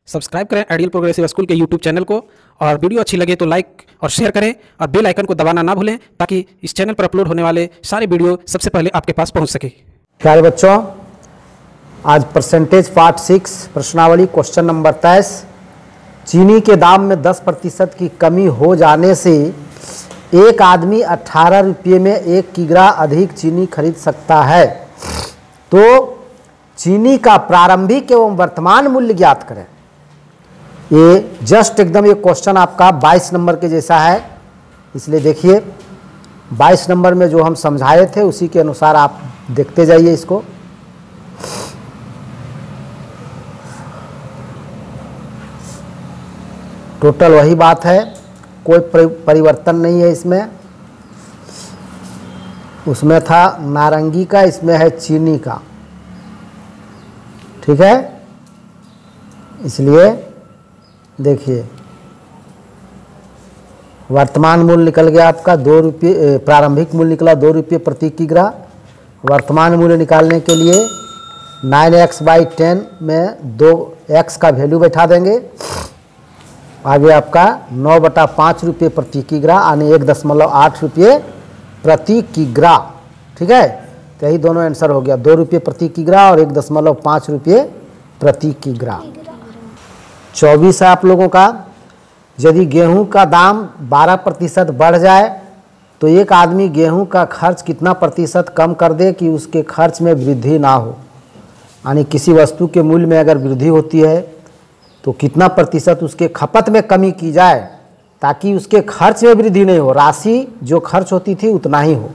Subscribe करें ideal progressive school के YouTube channel को और वीडियो अच्छी लगे तो लाइक और शेयर करें और बेल आइकन को दबाना ना भूलें ताकि इस चैनल पर अपलोड होने वाले सारे वीडियो सबसे पहले आपके पास पहुंच सके। प्यारे बच्चों, आज परसेंटेज पार्ट 6 प्रश्नावली क्वेश्चन नंबर 23। चीनी के दाम में 10% की कमी हो जाने से एक आदमी 18 रुपये में 1 किग्रा अधिक चीनी खरीद सकता है। तो चीनी का प्रारंभिक एवं वर्तमान मूल्य ज्ञात करें। ये जस्ट एकदम ये क्वेश्चन आपका 22 नंबर के जैसा है, इसलिए देखिए 22 नंबर में जो हम समझाए थे उसी के अनुसार आप देखते जाइए इसको। टोटल वही बात है, कोई परिवर्तन नहीं है इसमें। उसमें था नारंगी का, इसमें है चीनी का, ठीक है। इसलिए देखिए वर्तमान मूल्य निकल गया आपका 2 रुपये, प्रारंभिक मूल्य निकला 2 रुपये प्रति किग्रा। वर्तमान मूल्य निकालने के लिए 9x/10 में 2x का वैल्यू बैठा देंगे। आगे आपका 9/5 रुपये प्रति किग्रा यानी 1.8 रुपये प्रति किग्रा, ठीक है। तो यही दोनों आंसर हो गया, 2 रुपये प्रति किग्रा और 1.5 रुपये प्रति किग्रा। 24 है आप लोगों का। यदि गेहूं का दाम 12% बढ़ जाए तो एक आदमी गेहूं का खर्च कितना प्रतिशत कम कर दे कि उसके खर्च में वृद्धि ना हो। यानी किसी वस्तु के मूल्य में अगर वृद्धि होती है तो कितना प्रतिशत उसके खपत में कमी की जाए ताकि उसके खर्च में वृद्धि नहीं हो, राशि जो खर्च होती थी उतना ही हो।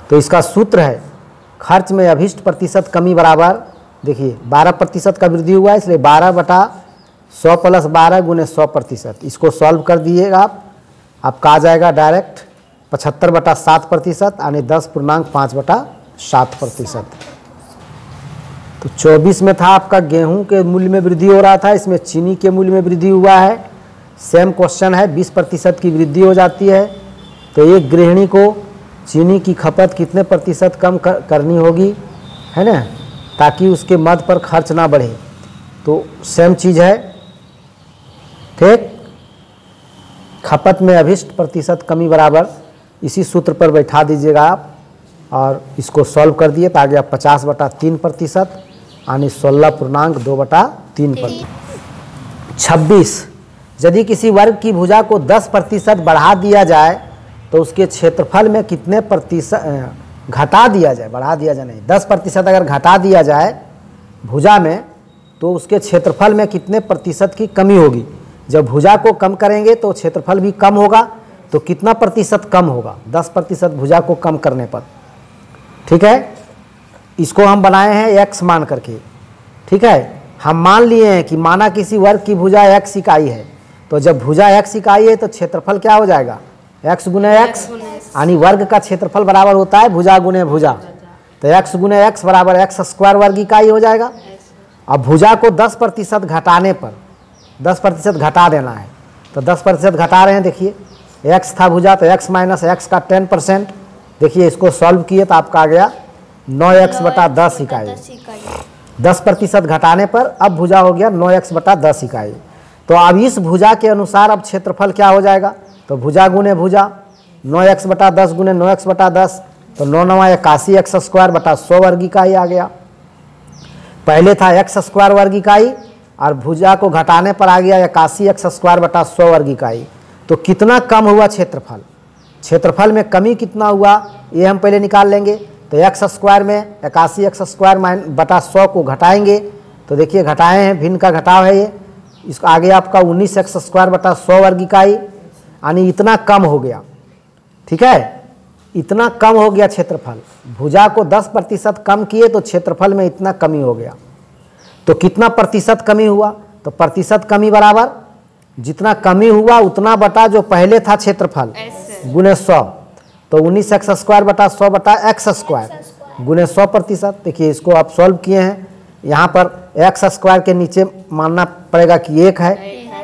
तो इसका सूत्र है खर्च में अभिष्ट प्रतिशत कमी बराबर, देखिए 12% का वृद्धि हुआ है इसलिए 12/100 + 12 × 100%। इसको सॉल्व कर दिएगा आपका आ जाएगा डायरेक्ट 75/7% यानी 10.5/7%। तो 24 में था आपका गेहूं के मूल्य में वृद्धि हो रहा था, इसमें चीनी के मूल्य में वृद्धि हुआ है। सेम क्वेश्चन है, 20% की वृद्धि हो जाती है तो एक गृहिणी को चीनी की खपत कितने प्रतिशत कम करनी होगी, है ना, ताकि उसके मद पर खर्च ना बढ़े। तो सेम चीज़ है, ठीक। खपत में अभिष्ट प्रतिशत कमी बराबर इसी सूत्र पर बैठा दीजिएगा आप और इसको सॉल्व कर दिए तो आ गया 50/3% यानी 16.2/3%। 26, यदि किसी वर्ग की भुजा को 10% बढ़ा दिया जाए तो उसके क्षेत्रफल में कितने प्रतिशत घटा दिया जाए, बढ़ा दिया जाए नहीं, 10% अगर घटा दिया जाए भुजा में तो उसके क्षेत्रफल में कितने प्रतिशत की कमी होगी। जब भुजा को कम करेंगे तो क्षेत्रफल भी कम होगा, तो कितना प्रतिशत कम होगा 10% भुजा को कम करने पर, ठीक है। इसको हम बनाए हैं x मान करके, ठीक है। हम मान लिए हैं कि माना किसी वर्ग की भुजा x इकाई है, तो जब भुजा x इकाई है तो क्षेत्रफल क्या हो जाएगा x × x, यानी वर्ग का क्षेत्रफल बराबर होता है भुजा गुने भुजा। तो x × x बराबर x² वर्ग इकाई हो जाएगा। अब भुजा को 10% घटाने पर 10% घटा देना है, तो 10% घटा रहे हैं। देखिए x था भुजा तो x - x का 10%। देखिए इसको सॉल्व किए तो आपका आ गया 9x/10 इकाई। 10% घटाने पर अब भुजा हो गया 9x/10 इकाई। तो अब इस भुजा के अनुसार अब क्षेत्रफल क्या हो जाएगा, तो भुजा गुने भुजा 9x/10 × 9x/10 तो 9×9 81 x² वर्ग इकाई आ गया। पहले था x² वर्ग इकाई और भुजा को घटाने पर आ गया 81 x² वर्ग इकाई। तो कितना कम हुआ क्षेत्रफल, क्षेत्रफल में कमी कितना हुआ ये हम पहले निकाल लेंगे। तो x² में 81 x² को घटाएंगे तो देखिए घटाए हैं, भिन्न का घटाव है ये, इसका आगे आपका 19 x² वर्ग इकाई यानी इतना कम हो गया, ठीक है। इतना कम हो गया क्षेत्रफल, भुजा को 10% कम किए तो क्षेत्रफल में इतना कमी हो गया। तो कितना प्रतिशत कमी हुआ, तो प्रतिशत कमी बराबर जितना कमी हुआ उतना बटा जो पहले था क्षेत्रफल गुने 100। तो 19 x² गुने 100%। देखिए इसको आप सॉल्व किए हैं, यहाँ पर x² के नीचे मानना पड़ेगा कि 1 है,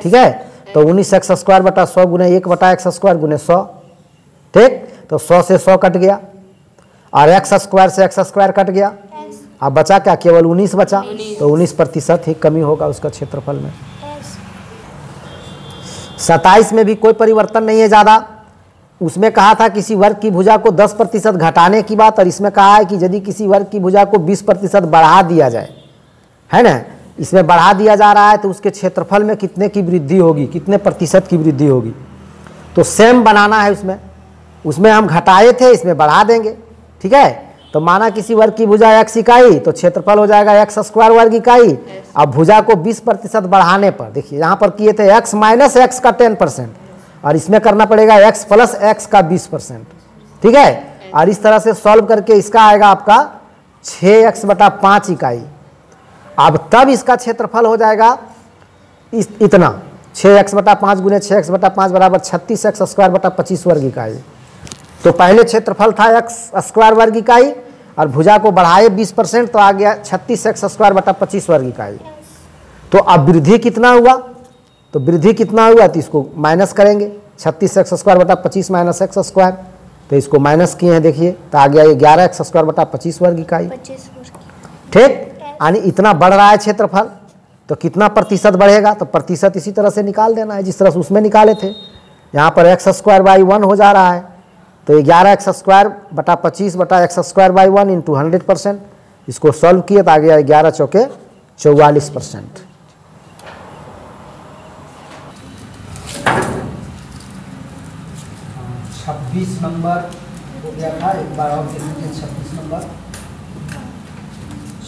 ठीक है। तो 19 x² गुने 1/x² गुने 100, ठीक। तो 100 से 100 कट गया और x² से x² कट गया अब बचा क्या, केवल 19 बचा, तो 19% ही कमी होगा उसका क्षेत्रफल में। 27 में भी कोई परिवर्तन नहीं है ज़्यादा। उसमें कहा था किसी वर्ग की भुजा को 10% घटाने की बात, और इसमें कहा है कि यदि किसी वर्ग की भुजा को 20% बढ़ा दिया जाए, है ना, इसमें बढ़ा दिया जा रहा है तो उसके क्षेत्रफल में कितने की वृद्धि होगी, कितने प्रतिशत की वृद्धि होगी। तो सेम बनाना है उसमें हम घटाए थे, इसमें बढ़ा देंगे, ठीक है। तो माना किसी वर्ग की भुजा x इकाई, तो क्षेत्रफल हो जाएगा x² वर्ग इकाई। अब भुजा को 20% बढ़ाने पर, देखिए यहाँ पर किए थे x माइनस एक्स का 10%, और इसमें करना पड़ेगा x प्लस एक्स का 20%, ठीक है। और इस तरह से सॉल्व करके इसका आएगा आपका 6x/5 इकाई। अब तब इसका क्षेत्रफल हो जाएगा इतना, 6x/5 गुने 6x/5 बराबर 36x²/25 वर्ग इकाई। तो पहले क्षेत्रफल था x² वर्ग इकाई, और भुजा को बढ़ाए 20%, तो आ गया 36x²/25 वर्ग इकाई। तो अब वृद्धि कितना हुआ, तो वृद्धि कितना हुआ, तो इसको माइनस करेंगे, 36x²/25 माइनस x², तो इसको माइनस किए हैं, देखिए, तो आ गया ये 11x²/25 वर्ग इकाई, ठीक। यानी इतना बढ़ रहा है क्षेत्रफल, तो कितना प्रतिशत बढ़ेगा, तो प्रतिशत इसी तरह से निकाल देना है जिस तरह से उसमें निकाले थे। यहाँ पर x²/1 हो जा रहा है, तो 11x²/25/x²/1 इंटू 100%। इसको सॉल्व किए तो आ गया 11 चौके 44%। छब्बीस नंबर हो गया था, एक बार और देख लीजिए 26 नंबर,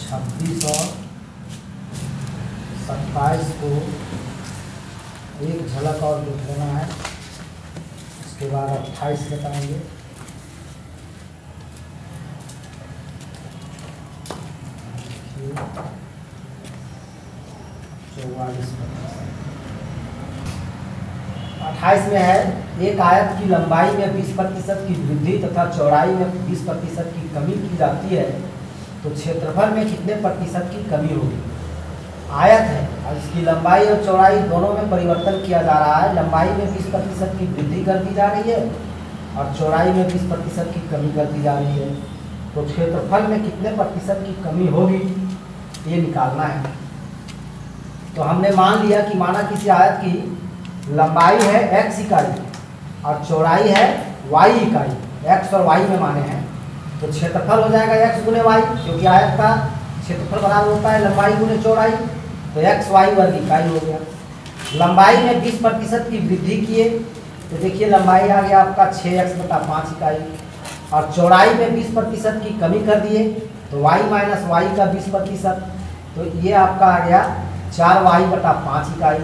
26 और 27 को एक झलक और देख लेना है, उसके बाद 28 बताएंगे। अट्ठाईस में है, एक आयत की लंबाई में 20% की वृद्धि तथा चौड़ाई में 20% की कमी की जाती है, तो क्षेत्रफल में कितने प्रतिशत की कमी होगी। आयत है और इसकी लंबाई और चौड़ाई दोनों में परिवर्तन किया जा रहा है। लंबाई में 20% की वृद्धि कर दी जा रही है और चौड़ाई में 20% की कमी कर दी जा रही है, तो क्षेत्रफल में कितने प्रतिशत की कमी होगी ये निकालना है। तो हमने मान लिया कि माना किसी आयत की लंबाई है x इकाई और चौड़ाई है y इकाई, x और y में माने हैं, तो क्षेत्रफल हो जाएगा x गुने y, क्योंकि आयत का क्षेत्रफल बराबर होता है लंबाई गुने चौड़ाई, तो x y वर्ग इकाई हो गया। लंबाई में 20% की वृद्धि किए तो देखिए लंबाई आ गया आपका 6x/5 इकाई, और चौड़ाई में 20% की कमी कर दिए तो y माइनस वाई का 20%, तो ये आपका आ गया 4y/5 इकाई।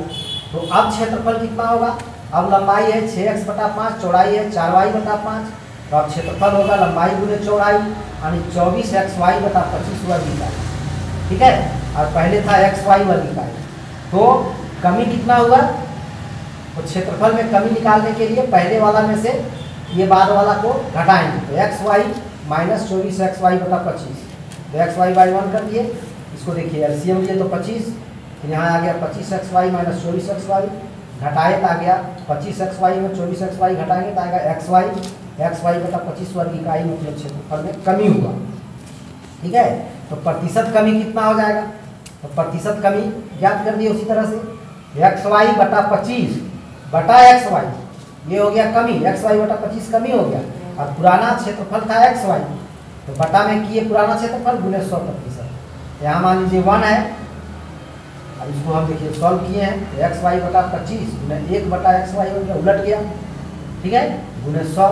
तो अब क्षेत्रफल कितना होगा, अब लंबाई है 6x/5, चौड़ाई है 4y/5, तो अब क्षेत्रफल होगा लंबाई गुने चौड़ाई यानी 24xy/25 वर्ग इकाई, ठीक है। और पहले था xy वर्ग इकाई, तो कमी कितना हुआ, तो क्षेत्रफल में कमी निकालने के लिए पहले वाला में से ये बाद वाला को घटाएंगे, तो xy माइनस 24xy/25, तो xy/1 कर दिए, इसको देखिए एलसीएम लिए तो 25, फिर यहाँ आ गया 25xy माइनस 24xy, घटाए तो आ गया 25xy में 24xy घटाएंगे तो आएगा xy/25 वर्ग इकाई, मतलब क्षेत्रफल में कमी हुआ, ठीक है। तो प्रतिशत कमी कितना हो जाएगा, तो प्रतिशत कमी ज्ञात कर दिए उसी तरह से, xy/25/xy, ये हो गया कमी, xy/25 कमी हो गया, और पुराना क्षेत्रफल था xy, तो बटा में किए पुराना क्षेत्रफल गुने 100%, यहाँ मान लीजिए 1 है, अब इसको हम देखिए सॉल्व किए हैं, तो xy/25 गुने 1/xy हो गया, उलट गया, ठीक है, गुने 100,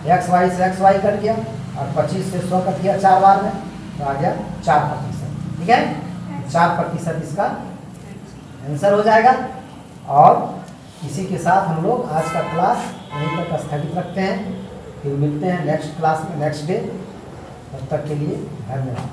xy से xy कट गया और 25 से 100 कट गया 4 बार में, तो आ गया 4%, ठीक है। 4% इसका आंसर हो जाएगा। और इसी के साथ हम लोग आज का क्लास यहीं तक स्थगित रखते हैं, फिर मिलते हैं नेक्स्ट क्लास में नेक्स्ट डे, तब तक के लिए धन्यवाद।